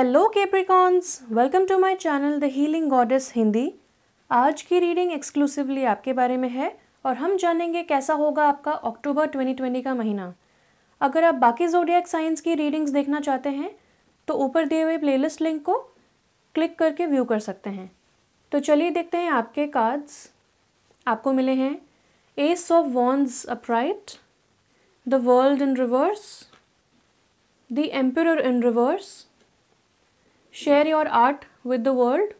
Hello Capricorns, welcome to my channel the healing goddess Hindi. आज की reading exclusively आपके बारे में है और हम जानेंगे कैसा होगा आपका अक्टूबर 2020 का महीना। अगर आप बाकी ज़ोडिएक साइंस की रीडिंग्स देखना चाहते हैं तो ऊपर दिए हुए प्लेलिस्ट लिंक को क्लिक करके व्यू कर सकते हैं। तो चलिए देखते हैं आपके कार्ड्स। आपको मिले हैं S of wands upright, the world in reverse, the emperor in reverse, share your art with the world,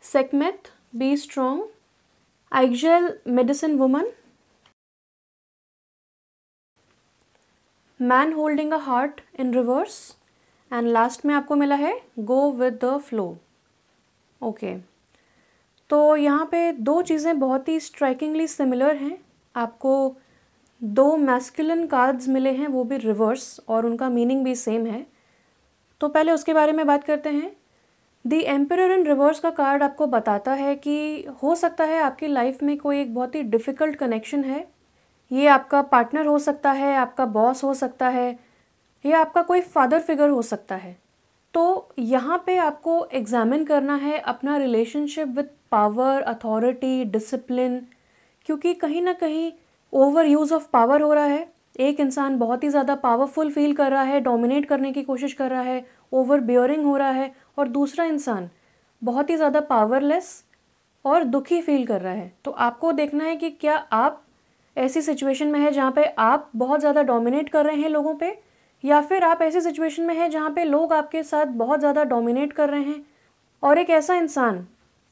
Sekhmet, be strong, Aigel, medicine woman, man holding a heart in reverse, and last में आपको मिला है go with the flow। Okay, तो यहाँ पे दो चीज़ें बहुत ही स्ट्राइकिंगली सिमिलर हैं। आपको दो मैस्कुलिन कार्ड्स मिले हैं, वो भी रिवर्स, और उनका मीनिंग भी सेम है। तो पहले उसके बारे में बात करते हैं। द एम्परर इन रिवर्स का कार्ड आपको बताता है कि हो सकता है आपकी लाइफ में कोई एक बहुत ही डिफ़िकल्ट कनेक्शन है। ये आपका पार्टनर हो सकता है, आपका बॉस हो सकता है, या आपका कोई फादर फिगर हो सकता है। तो यहाँ पे आपको एग्जामिन करना है अपना relationship with power, authority, discipline, क्योंकि कहीं ना कहीं ओवर यूज़ ऑफ पावर हो रहा है। एक इंसान बहुत ही ज़्यादा पावरफुल फील कर रहा है, डोमिनेट करने की कोशिश कर रहा है, ओवर बियरिंग हो रहा है, और दूसरा इंसान बहुत ही ज़्यादा पावरलेस और दुखी फील कर रहा है। तो आपको देखना है कि क्या आप ऐसी सिचुएशन में है जहाँ पे आप बहुत ज़्यादा डोमिनेट कर रहे हैं लोगों पे, या फिर आप ऐसी सिचुएशन में है जहाँ पे लोग आपके साथ बहुत ज़्यादा डोमिनेट कर रहे हैं। और एक ऐसा इंसान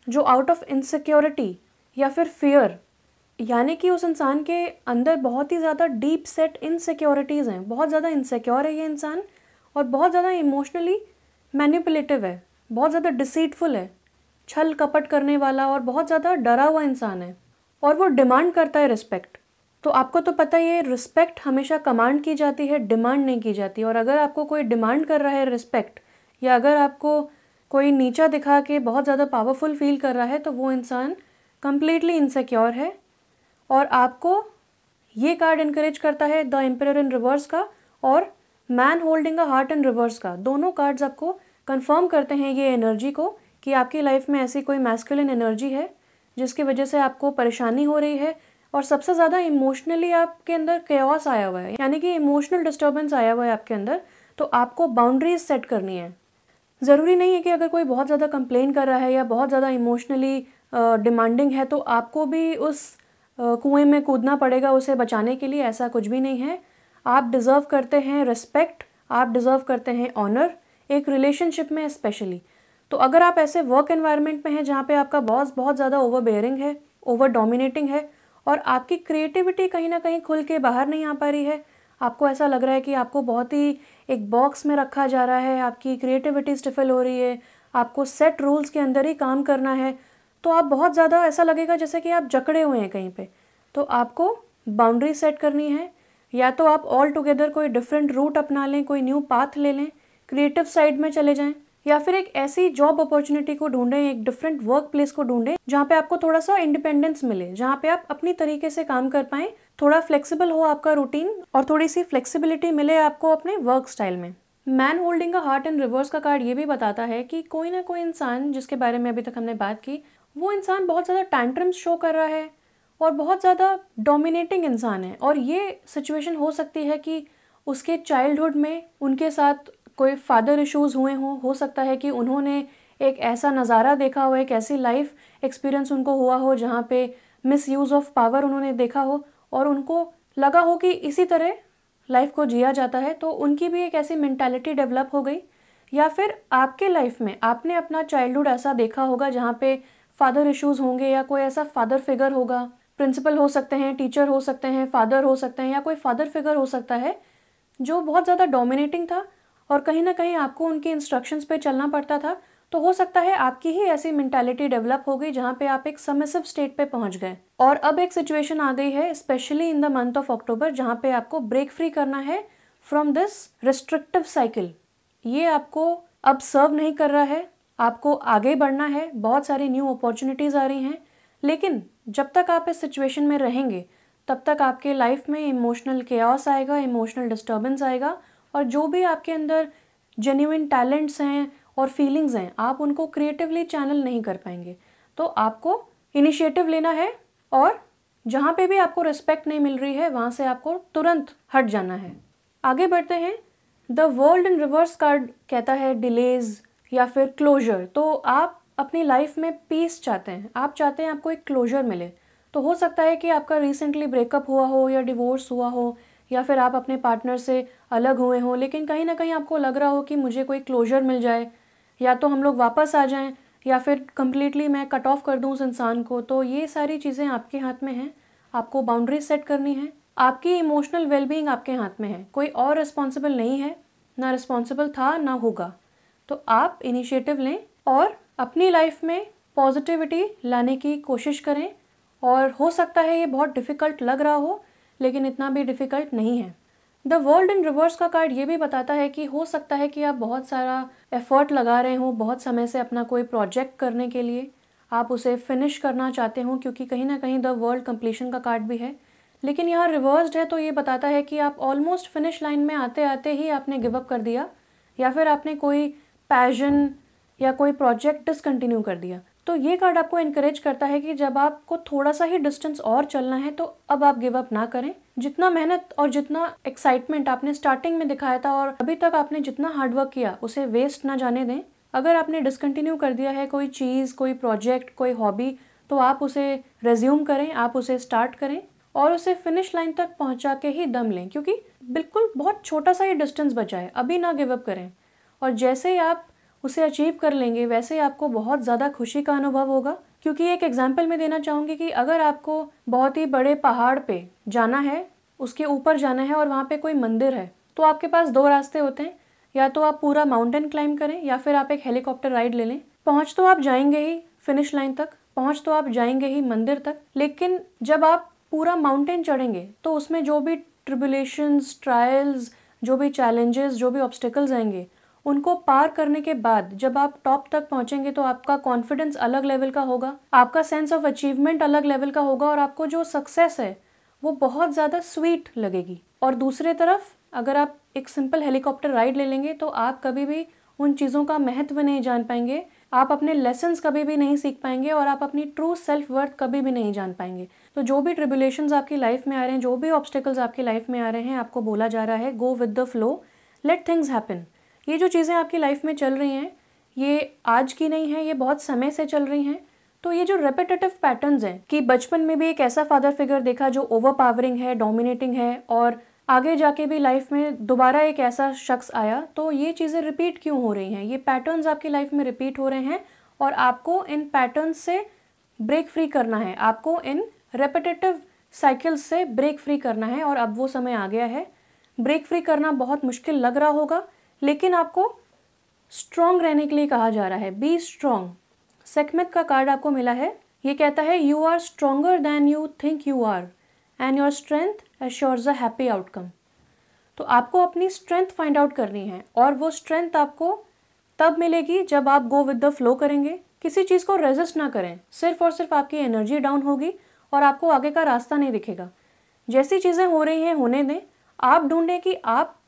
जो आउट ऑफ इनसिक्योरिटी या फिर फियर, यानी कि उस इंसान के अंदर बहुत ही ज़्यादा डीप सेट इनसिक्योरिटीज़ हैं, बहुत ज़्यादा इनसिक्योर है ये इंसान, और बहुत ज़्यादा इमोशनली मैनिपुलेटिव है, बहुत ज़्यादा डिसीटफुल है, छल कपट करने वाला और बहुत ज़्यादा डरा हुआ इंसान है, और वो डिमांड करता है रिस्पेक्ट। तो आपको तो पता ही है, रिस्पेक्ट हमेशा कमांड की जाती है, डिमांड नहीं की जाती। और अगर आपको कोई डिमांड कर रहा है रिस्पेक्ट, या अगर आपको कोई नीचा दिखा के बहुत ज़्यादा पावरफुल फील कर रहा है, तो वो इंसान कम्प्लीटली इनसिक्योर है। और आपको ये कार्ड इनकरेज करता है द एम्परर इन रिवर्स का और man holding a heart in reverse का। दोनों कार्ड्स आपको कंफर्म करते हैं ये एनर्जी को कि आपकी लाइफ में ऐसी कोई मैस्कुलिन एनर्जी है जिसकी वजह से आपको परेशानी हो रही है, और सबसे ज़्यादा इमोशनली आपके अंदर केओस आया हुआ है, यानी कि इमोशनल डिस्टर्बेंस आया हुआ है आपके अंदर। तो आपको बाउंड्रीज सेट करनी है। ज़रूरी नहीं है कि अगर कोई बहुत ज़्यादा कंप्लेन कर रहा है या बहुत ज़्यादा इमोशनली डिमांडिंग है तो आपको भी उस कुएं में कूदना पड़ेगा उसे बचाने के लिए। ऐसा कुछ भी नहीं है। आप डिज़र्व करते हैं रिस्पेक्ट, आप डिज़र्व करते हैं ऑनर, एक रिलेशनशिप में स्पेशली। तो अगर आप ऐसे वर्क एनवायरनमेंट में हैं जहाँ पे आपका बॉस बहुत ज़्यादा ओवर बेयरिंग है, ओवर डोमिनेटिंग है, और आपकी क्रिएटिविटी कहीं ना कहीं खुल के बाहर नहीं आ पा रही है, आपको ऐसा लग रहा है कि आपको बहुत ही एक बॉक्स में रखा जा रहा है, आपकी क्रिएटिविटी स्टिफल हो रही है, आपको सेट रूल्स के अंदर ही काम करना है, तो आप बहुत ज़्यादा ऐसा लगेगा जैसे कि आप जकड़े हुए हैं कहीं पे। तो आपको बाउंड्री सेट करनी है। या तो आप ऑल टुगेदर कोई डिफरेंट रूट अपना लें, कोई न्यू पाथ ले लें, क्रिएटिव साइड में चले जाएं, या फिर एक ऐसी जॉब अपॉर्चुनिटी को ढूंढें, एक डिफरेंट वर्क प्लेस को ढूंढें जहाँ पे आपको थोड़ा सा इंडिपेंडेंस मिले, जहाँ पे आप अपनी तरीके से काम कर पाएं, थोड़ा फ्लेक्सिबल हो आपका रूटीन, और थोड़ी सी फ्लेक्सिबिलिटी मिले आपको अपने वर्क स्टाइल में। Man holding a heart in reverse का कार्ड ये भी बताता है कि कोई ना कोई इंसान जिसके बारे में अभी तक हमने बात की, वो इंसान बहुत ज़्यादा टैंट्रम्स शो कर रहा है और बहुत ज़्यादा डोमिनेटिंग इंसान है। और ये सिचुएशन हो सकती है कि उसके चाइल्डहुड में उनके साथ कोई फादर इश्यूज़ हुए हों, हो सकता है कि उन्होंने एक ऐसा नज़ारा देखा हो, एक ऐसी लाइफ एक्सपीरियंस उनको हुआ हो जहाँ पे मिस यूज़ ऑफ पावर उन्होंने देखा हो, और उनको लगा हो कि इसी तरह लाइफ को जिया जाता है, तो उनकी भी एक ऐसी मेंटालिटी डेवलप हो गई। या फिर आपके लाइफ में आपने अपना चाइल्डहुड ऐसा देखा होगा जहाँ पे फादर इश्यूज़ होंगे, या कोई ऐसा फादर फिगर होगा, प्रिंसिपल हो सकते हैं, टीचर हो सकते हैं, फादर हो सकते हैं, या कोई फादर फिगर हो सकता है जो बहुत ज़्यादा डोमिनेटिंग था और कहीं ना कहीं आपको उनकी इंस्ट्रक्शंस पे चलना पड़ता था। तो हो सकता है आपकी ही ऐसी मेंटालिटी डेवलप हो गई जहाँ पे आप एक सबमिसिव स्टेट पे पहुँच गए, और अब एक सिचुएशन आ गई है specially in the month of October जहाँ पे आपको ब्रेक फ्री करना है फ्रॉम दिस रिस्ट्रिक्टिव साइकिल। ये आपको अब सर्व नहीं कर रहा है, आपको आगे बढ़ना है, बहुत सारी न्यू अपॉर्चुनिटीज़ आ रही हैं, लेकिन जब तक आप इस सिचुएशन में रहेंगे तब तक आपके लाइफ में इमोशनल केओस आएगा, इमोशनल डिस्टर्बेंस आएगा, और जो भी आपके अंदर जेन्युइन टैलेंट्स हैं और फीलिंग्स हैं, आप उनको क्रिएटिवली चैनल नहीं कर पाएंगे। तो आपको इनिशिएटिव लेना है और जहाँ पे भी आपको रिस्पेक्ट नहीं मिल रही है वहाँ से आपको तुरंत हट जाना है। आगे बढ़ते हैं। The world in reverse card कहता है डिलेज या फिर क्लोजर। तो आप अपनी लाइफ में पीस चाहते हैं, आप चाहते हैं आपको एक क्लोजर मिले। तो हो सकता है कि आपका रिसेंटली ब्रेकअप हुआ हो या डिवोर्स हुआ हो या फिर आप अपने पार्टनर से अलग हुए हो, लेकिन कहीं ना कहीं आपको लग रहा हो कि मुझे कोई क्लोजर मिल जाए, या तो हम लोग वापस आ जाएं या फिर कम्प्लीटली मैं कट ऑफ कर दूं उस इंसान को। तो ये सारी चीज़ें आपके हाथ में हैं, आपको बाउंड्रीज सेट करनी है। आपकी इमोशनल वेलबींग आपके हाथ में है, कोई और रिस्पॉन्सिबल नहीं है, ना रिस्पॉन्सिबल था ना होगा। तो आप इनिशिएटिव लें और अपनी लाइफ में पॉजिटिविटी लाने की कोशिश करें। और हो सकता है ये बहुत डिफ़िकल्ट लग रहा हो, लेकिन इतना भी डिफ़िकल्ट नहीं है। द वर्ल्ड इन रिवर्स का कार्ड ये भी बताता है कि हो सकता है कि आप बहुत सारा एफर्ट लगा रहे हो बहुत समय से अपना कोई प्रोजेक्ट करने के लिए, आप उसे फिनिश करना चाहते हो, क्योंकि कहीं ना कहीं द वर्ल्ड कंप्लीशन का कार्ड भी है। लेकिन यहाँ रिवर्स्ड है, तो ये बताता है कि आप ऑलमोस्ट फिनिश लाइन में आते आते ही आपने गिव अप कर दिया, या फिर आपने कोई पैशन या कोई प्रोजेक्ट डिसकंटिन्यू कर दिया। तो ये कार्ड आपको इनकरेज करता है कि जब आपको थोड़ा सा ही डिस्टेंस और चलना है तो अब आप गिव अप ना करें। जितना मेहनत और जितना एक्साइटमेंट आपने स्टार्टिंग में दिखाया था और अभी तक आपने जितना हार्डवर्क किया उसे वेस्ट ना जाने दें। अगर आपने डिसकंटिन्यू कर दिया है कोई चीज़, कोई प्रोजेक्ट, कोई हॉबी, तो आप उसे रेज्यूम करें, आप उसे स्टार्ट करें और उसे फिनिश लाइन तक पहुंचा के ही दम लें, क्योंकि बिल्कुल बहुत छोटा सा ही डिस्टेंस बचा है, अभी ना गिव अप करें। और जैसे ही आप उसे अचीव कर लेंगे वैसे आपको बहुत ज़्यादा खुशी का अनुभव होगा। क्योंकि एक एग्जांपल मैं देना चाहूँगी कि अगर आपको बहुत ही बड़े पहाड़ पे जाना है, उसके ऊपर जाना है और वहाँ पे कोई मंदिर है, तो आपके पास दो रास्ते होते हैं, या तो आप पूरा माउंटेन क्लाइंब करें या फिर आप एक हेलीकॉप्टर राइड ले लें। पहुँच तो आप जाएंगे ही फिनिश लाइन तक, पहुँच तो आप जाएंगे ही मंदिर तक, लेकिन जब आप पूरा माउंटेन चढ़ेंगे तो उसमें जो भी ट्रिबुलेशंस, ट्रायल्स, जो भी चैलेंजेस, जो भी ऑब्स्टिकल्स आएंगे, उनको पार करने के बाद जब आप टॉप तक पहुंचेंगे तो आपका कॉन्फिडेंस अलग लेवल का होगा, आपका सेंस ऑफ अचीवमेंट अलग लेवल का होगा और आपको जो सक्सेस है वो बहुत ज़्यादा स्वीट लगेगी। और दूसरे तरफ अगर आप एक सिंपल हेलीकॉप्टर राइड ले लेंगे तो आप कभी भी उन चीज़ों का महत्व नहीं जान पाएंगे, आप अपने लेसन्स कभी भी नहीं सीख पाएंगे और आप अपनी ट्रू सेल्फ वर्थ कभी भी नहीं जान पाएंगे। तो जो भी ट्रिबुलेशंस आपकी लाइफ में आ रहे हैं, जो भी ऑब्स्टिकल्स आपकी लाइफ में आ रहे हैं, आपको बोला जा रहा है go with the flow, let things happen. ये जो चीज़ें आपकी लाइफ में चल रही हैं ये आज की नहीं है, ये बहुत समय से चल रही हैं। तो ये जो रेपिटेटिव पैटर्न्स हैं कि बचपन में भी एक ऐसा फादर फिगर देखा जो ओवरपावरिंग है, डोमिनेटिंग है, और आगे जाके भी लाइफ में दोबारा एक ऐसा शख्स आया, तो ये चीज़ें रिपीट क्यों हो रही हैं? ये पैटर्न्स आपकी लाइफ में रिपीट हो रहे हैं और आपको इन पैटर्न्स से ब्रेक फ्री करना है, आपको इन रेपिटेटिव साइकिल्स से ब्रेक फ्री करना है। और अब वो समय आ गया है। ब्रेक फ्री करना बहुत मुश्किल लग रहा होगा, लेकिन आपको स्ट्रॉन्ग रहने के लिए कहा जा रहा है, बी स्ट्रॉन्ग। सेकमेट का कार्ड आपको मिला है, ये कहता है you are stronger than you think you are and your strength assures a happy outcome. तो आपको अपनी स्ट्रेंथ फाइंड आउट करनी है और वो स्ट्रेंथ आपको तब मिलेगी जब आप गो विद द फ्लो करेंगे, किसी चीज़ को रेजिस्ट ना करें। सिर्फ और सिर्फ आपकी एनर्जी डाउन होगी और आपको आगे का रास्ता नहीं दिखेगा। जैसी चीज़ें हो रही हैं होने दें, आप ढूंढें कि आप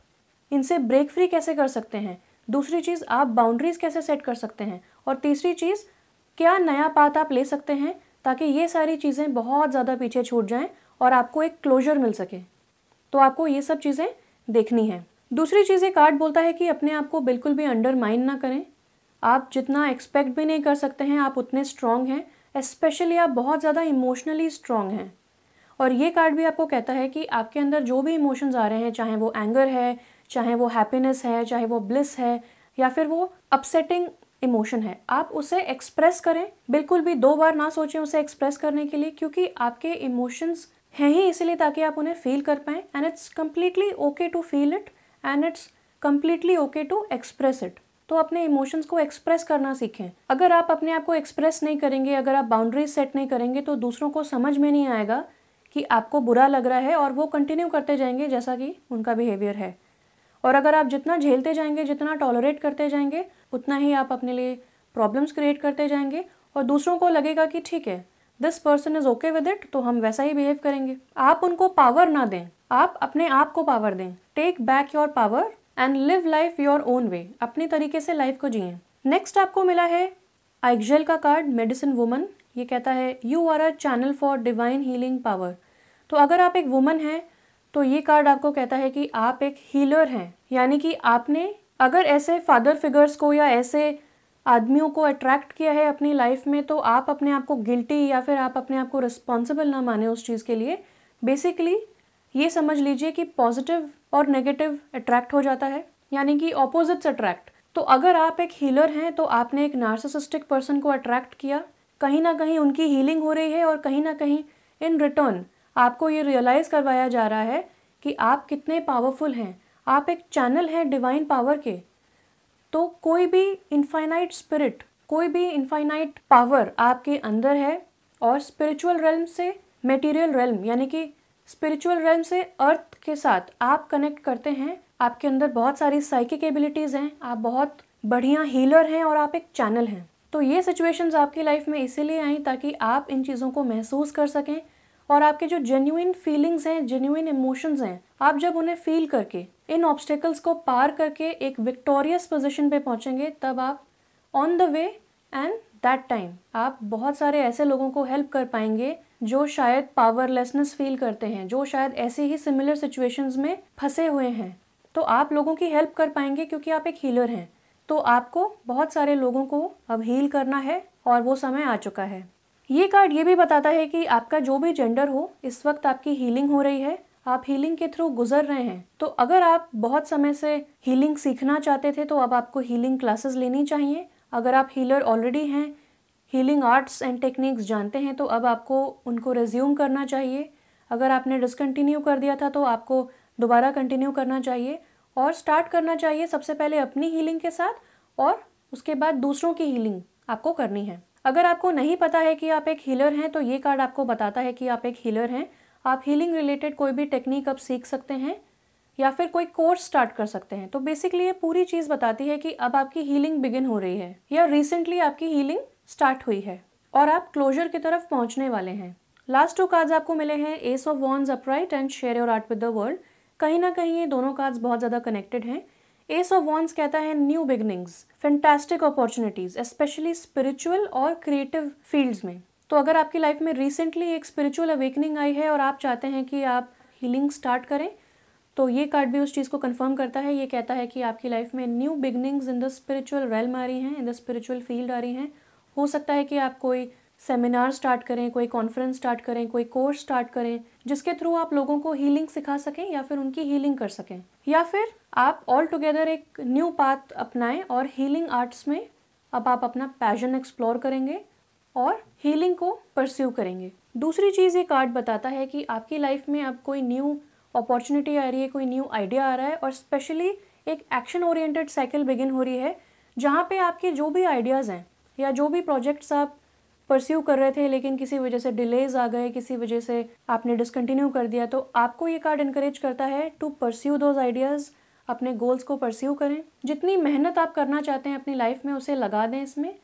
इनसे ब्रेक फ्री कैसे कर सकते हैं। दूसरी चीज़, आप बाउंड्रीज़ कैसे सेट कर सकते हैं। और तीसरी चीज़, क्या नया पाथ आप ले सकते हैं ताकि ये सारी चीज़ें बहुत ज़्यादा पीछे छूट जाएं और आपको एक क्लोजर मिल सके। तो आपको ये सब चीज़ें देखनी है। दूसरी चीज़, ये कार्ड बोलता है कि अपने आप को बिल्कुल भी अंडरमाइन ना करें। आप जितना एक्सपेक्ट भी नहीं कर सकते हैं आप उतने स्ट्रॉन्ग हैं, स्पेशली आप बहुत ज़्यादा इमोशनली स्ट्रॉन्ग हैं। और ये कार्ड भी आपको कहता है कि आपके अंदर जो भी इमोशंस आ रहे हैं, चाहे वो एंगर है, चाहे वो हैप्पीनेस है, चाहे वो ब्लिस है, या फिर वो अपसेटिंग इमोशन है, आप उसे एक्सप्रेस करें। बिल्कुल भी दो बार ना सोचें उसे एक्सप्रेस करने के लिए, क्योंकि आपके इमोशंस हैं ही इसलिए ताकि आप उन्हें फील कर पाएँ। And it's completely okay to feel it and it's completely okay to express it. तो अपने इमोशंस को एक्सप्रेस करना सीखें। अगर आप अपने आप को एक्सप्रेस नहीं करेंगे, अगर आप बाउंड्रीज सेट नहीं करेंगे, तो दूसरों को समझ में नहीं आएगा कि आपको बुरा लग रहा है और वो कंटिन्यू करते जाएंगे जैसा कि उनका बिहेवियर है। और अगर आप जितना झेलते जाएंगे, जितना टॉलरेट करते जाएंगे, उतना ही आप अपने लिए प्रॉब्लम्स क्रिएट करते जाएंगे और दूसरों को लगेगा कि ठीक है, this person is okay with it, तो हम वैसा ही बिहेव करेंगे। आप उनको पावर ना दें, आप अपने आप को पावर दें। Take back your power and live life your own way, अपनी तरीके से लाइफ को जिएं। नेक्स्ट आपको मिला है आइगजेल का कार्ड, मेडिसिन वुमन। ये कहता है you are a channel for divine healing power. तो अगर आप एक वुमन हैं तो ये कार्ड आपको कहता है कि आप एक हीलर हैं, यानी कि आपने अगर ऐसे फादर फिगर्स को या ऐसे आदमियों को अट्रैक्ट किया है अपनी लाइफ में, तो आप अपने आप को गिल्टी या फिर आप अपने आप को रिस्पॉन्सिबल ना माने उस चीज़ के लिए। बेसिकली ये समझ लीजिए कि पॉजिटिव और नेगेटिव अट्रैक्ट हो जाता है, यानी कि ऑपोजिट्स अट्रैक्ट। तो अगर आप एक हीलर हैं तो आपने एक नार्सिसिस्टिक पर्सन को अट्रैक्ट किया, कहीं ना कहीं उनकी हीलिंग हो रही है और कहीं ना कहीं इन रिटर्न आपको ये रियलाइज़ करवाया जा रहा है कि आप कितने पावरफुल हैं, आप एक चैनल हैं डिवाइन पावर के। तो कोई भी इनफाइनाइट स्पिरिट, कोई भी इनफाइनाइट पावर आपके अंदर है, और स्पिरिचुअल रेल्म से मटेरियल रेल्म यानी कि स्पिरिचुअल रेल्म से अर्थ के साथ आप कनेक्ट करते हैं। आपके अंदर बहुत सारी साइकिक एबिलिटीज़ हैं, आप बहुत बढ़िया हीलर हैं और आप एक चैनल हैं। तो ये सिचुएशंस आपकी लाइफ में इसीलिए आई ताकि आप इन चीज़ों को महसूस कर सकें, और आपके जो जेन्युइन फीलिंग्स हैं, जेन्युइन इमोशंस हैं, आप जब उन्हें फील करके इन ऑब्स्टेकल्स को पार करके एक विक्टोरियस पोजीशन पे पहुंचेंगे, तब आप on the way and that time आप बहुत सारे ऐसे लोगों को हेल्प कर पाएंगे जो शायद पावरलेसनेस फील करते हैं, जो शायद ऐसे ही सिमिलर सिचुएशंस में फंसे हुए हैं। तो आप लोगों की हेल्प कर पाएंगे क्योंकि आप एक हीलर हैं। तो आपको बहुत सारे लोगों को अब हील करना है और वो समय आ चुका है। ये कार्ड ये भी बताता है कि आपका जो भी जेंडर हो, इस वक्त आपकी हीलिंग हो रही है, आप हीलिंग के थ्रू गुजर रहे हैं। तो अगर आप बहुत समय से हीलिंग सीखना चाहते थे तो अब आपको हीलिंग क्लासेस लेनी चाहिए। अगर आप हीलर ऑलरेडी हैं, हीलिंग आर्ट्स एंड टेक्निक्स जानते हैं, तो अब आपको उनको रिज्यूम करना चाहिए। अगर आपने डिसकंटिन्यू कर दिया था तो आपको दोबारा कंटिन्यू करना चाहिए और स्टार्ट करना चाहिए सबसे पहले अपनी हीलिंग के साथ, और उसके बाद दूसरों की हीलिंग आपको करनी है। अगर आपको नहीं पता है कि आप एक हीलर हैं तो ये कार्ड आपको बताता है कि आप एक हीलर हैं। आप हीलिंग रिलेटेड कोई भी टेक्निक अब सीख सकते हैं या फिर कोई कोर्स स्टार्ट कर सकते हैं। तो बेसिकली ये पूरी चीज़ बताती है कि अब आपकी हीलिंग बिगिन हो रही है या रिसेंटली आपकी हीलिंग स्टार्ट हुई है और आप क्लोजर की तरफ पहुंचने वाले हैं। लास्ट 2 कार्ड्स आपको मिले हैं S of wands upright and share your art with the world. कहीं ना कहीं ये दोनों कार्ड्स बहुत ज़्यादा कनेक्टेड हैं। एस ऑफ वॉन्ड्स कहता है new beginnings, fantastic opportunities, specially spiritual और क्रिएटिव फील्ड्स में। तो अगर आपकी लाइफ में रिसेंटली एक स्पिरिचुअल अवेकनिंग आई है और आप चाहते हैं कि आप हीलिंग स्टार्ट करें, तो ये कार्ड भी उस चीज़ को कंफर्म करता है। ये कहता है कि आपकी लाइफ में new beginnings in the spiritual realm आ रही हैं, इन द स्पिरिचुअल फील्ड आ रही हैं। हो सकता है कि आप कोई सेमिनार स्टार्ट करें, कोई कॉन्फ्रेंस स्टार्ट करें, कोई कोर्स स्टार्ट करें जिसके थ्रू आप लोगों को हीलिंग सिखा सकें या फिर उनकी हीलिंग कर सकें, या फिर आप ऑल टुगेदर एक न्यू पाथ अपनाएं और हीलिंग आर्ट्स में अब आप अपना पैशन एक्सप्लोर करेंगे और हीलिंग को परस्यू करेंगे। दूसरी चीज़ ये कार्ड बताता है कि आपकी लाइफ में अब कोई न्यू अपॉर्चुनिटी आ रही है, कोई न्यू आइडिया आ रहा है और स्पेशली एक एक्शन ओरिएंटेड साइकिल बिगिन हो रही है जहाँ पे आपके जो भी आइडियाज़ हैं या जो भी प्रोजेक्ट्स आप परस्यू कर रहे थे लेकिन किसी वजह से डिलेज आ गए, किसी वजह से आपने डिसकंटिन्यू कर दिया, तो आपको ये कार्ड इनकरेज करता है टू परस्यू दोज आइडियाज़। अपने गोल्स को परस्यू करें, जितनी मेहनत आप करना चाहते हैं अपनी लाइफ में उसे लगा दें इसमें।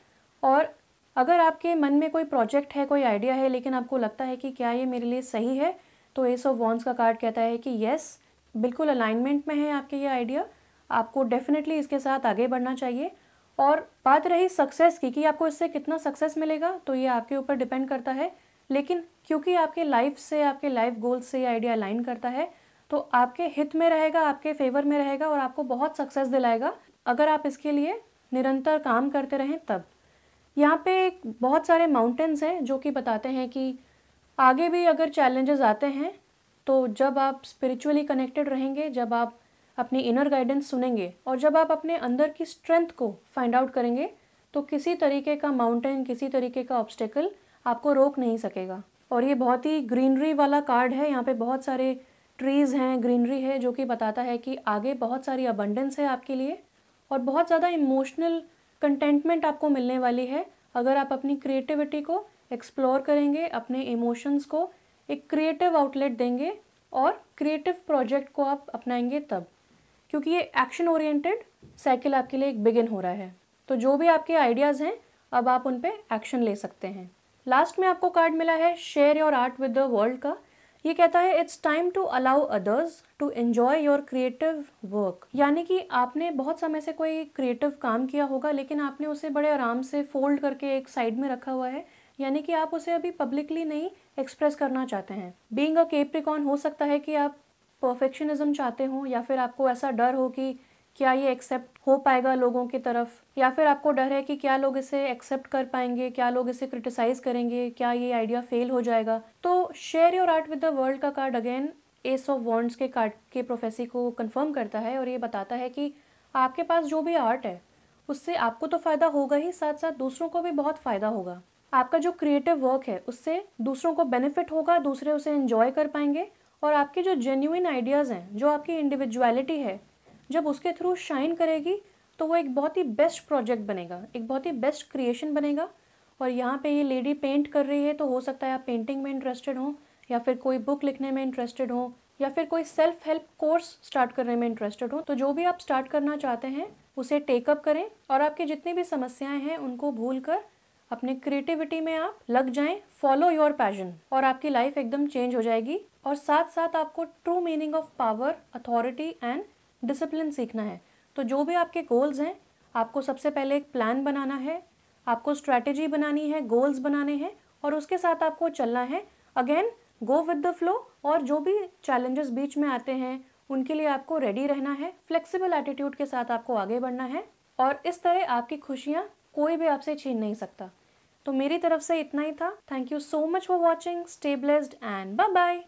और अगर आपके मन में कोई प्रोजेक्ट है, कोई आइडिया है, लेकिन आपको लगता है कि क्या ये मेरे लिए सही है, तो एस ऑफ वॉन्ड्स का कार्ड कहता है कि येस, बिल्कुल अलाइनमेंट में है आपके ये आइडिया, आपको डेफिनेटली इसके साथ आगे बढ़ना चाहिए। और बात रही सक्सेस की कि आपको इससे कितना सक्सेस मिलेगा, तो ये आपके ऊपर डिपेंड करता है, लेकिन क्योंकि आपके लाइफ से, आपके लाइफ गोल्स से ये आइडिया अलाइन करता है तो आपके हित में रहेगा, आपके फेवर में रहेगा और आपको बहुत सक्सेस दिलाएगा अगर आप इसके लिए निरंतर काम करते रहें तब। यहाँ पे बहुत सारे माउंटेन्स हैं जो कि बताते हैं कि आगे भी अगर चैलेंजेस आते हैं तो जब आप स्पिरिचुअली कनेक्टेड रहेंगे, जब आप अपनी इनर गाइडेंस सुनेंगे और जब आप अपने अंदर की स्ट्रेंथ को फाइंड आउट करेंगे, तो किसी तरीके का माउंटेन, किसी तरीके का ऑब्स्टेकल आपको रोक नहीं सकेगा। और ये बहुत ही ग्रीनरी वाला कार्ड है, यहाँ पे बहुत सारे ट्रीज़ हैं, ग्रीनरी है, जो कि बताता है कि आगे बहुत सारी अबंडेंस है आपके लिए और बहुत ज़्यादा इमोशनल कंटेंटमेंट आपको मिलने वाली है अगर आप अपनी क्रिएटिविटी को एक्सप्लोर करेंगे, अपने इमोशंस को एक क्रिएटिव आउटलेट देंगे और क्रिएटिव प्रोजेक्ट को आप अपनाएंगे तब, क्योंकि ये एक्शन ओरिएंटेड साइकिल आपके लिए एक बिगिन हो रहा है। तो जो भी आपके आइडियाज़ हैं अब आप उन पे एक्शन ले सकते हैं। लास्ट में आपको कार्ड मिला है share your art with the world का। ये कहता है it's time to allow others to enjoy your creative work. यानी कि आपने बहुत समय से कोई क्रिएटिव काम किया होगा, लेकिन आपने उसे बड़े आराम से फोल्ड करके एक साइड में रखा हुआ है, यानी कि आप उसे अभी पब्लिकली नहीं एक्सप्रेस करना चाहते हैं। बीइंग अ कैप्रिकॉर्न, हो सकता है कि आप परफेक्शनिज्म चाहते हो, या फिर आपको ऐसा डर हो कि क्या ये एक्सेप्ट हो पाएगा लोगों की तरफ, या फिर आपको डर है कि क्या लोग इसे एक्सेप्ट कर पाएंगे, क्या लोग इसे क्रिटिसाइज करेंगे, क्या ये आइडिया फेल हो जाएगा। तो share your art with the world का card again ace of wands के कार्ड के प्रोफेसी को कंफर्म करता है, और ये बताता है कि आपके पास जो भी आर्ट है उससे आपको तो फ़ायदा होगा ही, साथ साथ दूसरों को भी बहुत फ़ायदा होगा। आपका जो क्रिएटिव वर्क है उससे दूसरों को बेनिफिट होगा, दूसरे उसे एंजॉय कर पाएंगे, और आपके जो जेन्युइन आइडियाज़ हैं, जो आपकी इंडिविजुअलिटी है, जब उसके थ्रू शाइन करेगी तो वो एक बहुत ही बेस्ट प्रोजेक्ट बनेगा, एक बहुत ही बेस्ट क्रिएशन बनेगा। और यहाँ पे ये लेडी पेंट कर रही है, तो हो सकता है आप पेंटिंग में इंटरेस्टेड हो, या फिर कोई बुक लिखने में इंटरेस्टेड हो, या फिर कोई सेल्फ हेल्प कोर्स स्टार्ट करने में इंटरेस्टेड हो। तो जो भी आप स्टार्ट करना चाहते हैं उसे टेकअप करें, और आपकी जितनी भी समस्याएं हैं उनको भूल कर अपने क्रिएटिविटी में आप लग जाएं। फॉलो योर पैशन, और आपकी लाइफ एकदम चेंज हो जाएगी। और साथ साथ आपको true meaning of power, authority and discipline सीखना है। तो जो भी आपके गोल्स हैं, आपको सबसे पहले एक प्लान बनाना है, आपको स्ट्रैटेजी बनानी है, गोल्स बनाने हैं, और उसके साथ आपको चलना है। Again go with the flow, और जो भी चैलेंजेस बीच में आते हैं उनके लिए आपको रेडी रहना है, फ्लेक्सिबल एटीट्यूड के साथ आपको आगे बढ़ना है, और इस तरह आपकी खुशियाँ कोई भी आपसे छीन नहीं सकता। तो मेरी तरफ से इतना ही था। Thank you so much for watching. Stay blessed and bye bye.